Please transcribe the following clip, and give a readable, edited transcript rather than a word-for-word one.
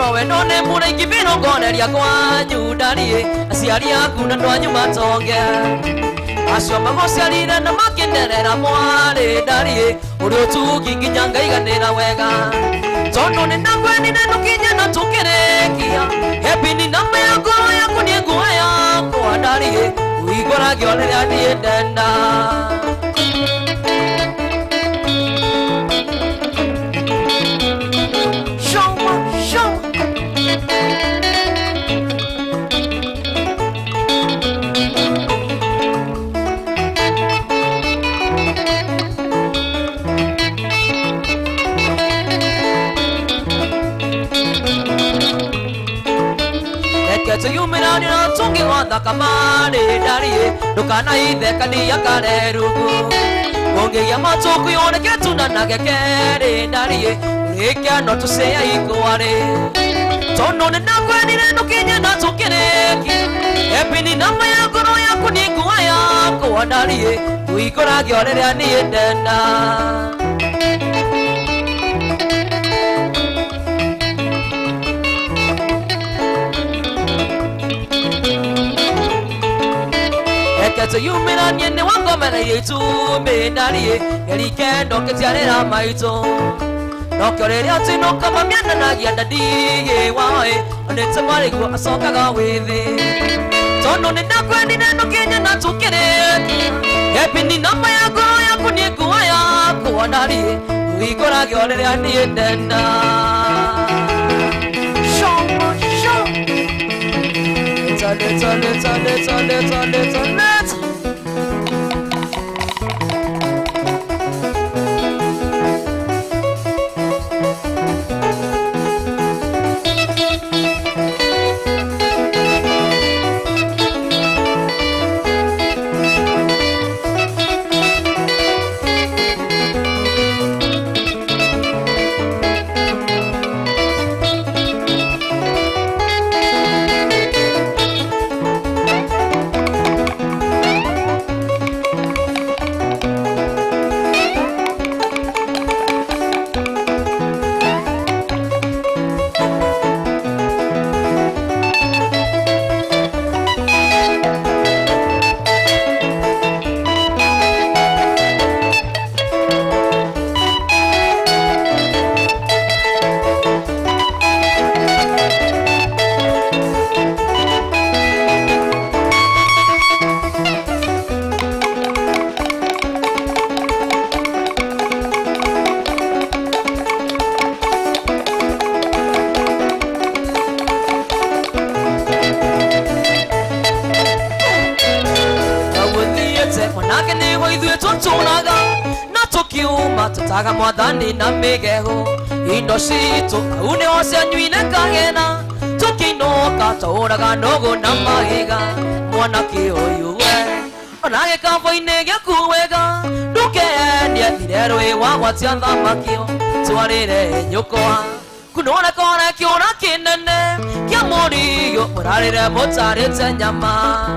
Toro we no ne mure kibino gone ria kwa judari asiari akuna twanyuma tonge Asyo magosiarire na makinderera mware darie Uri utugi nginyanga iganira wega Tondo ni nangweni nenu kinya na tukirekia Hepi ni nama ya goro ya kunieguwa ya kwa darie Uigora giolere adie denda Yumina tungi wanda kamane darie Dukana ide kani yakare rugu Onge ya matoku yone ketuna nagekere darie Rekia no to say ikuare Tono ne nakweni no kinya na tukereki Epini nama ya goro ya kunikuwa ya kwa darie Uikora giolere ani edenda Keto yumina nyene wangomena yetu Bendarie Yerike doke tiarera maito Noke orere ati noka mamiana nagi adadiye Wae Onete marigo asoka gawethi Tono ni nakweni neno kenya na tukereki Hepi ni nama ya goro ya kunikuwa ya kwa darie Uigora giolere ani edenda Let's Tutaga mwadhani na migeho Indosito Aune ose nyuine kagena Tukinoka Tauraga nogo na mahiga Mwana kihoyuwe Onage kafo inege kuwega Duke endie Nirero iwa watianda makio Tuarire nyokoa Kunona kone kiona kinene Kia moriyo Murarire motarite nyama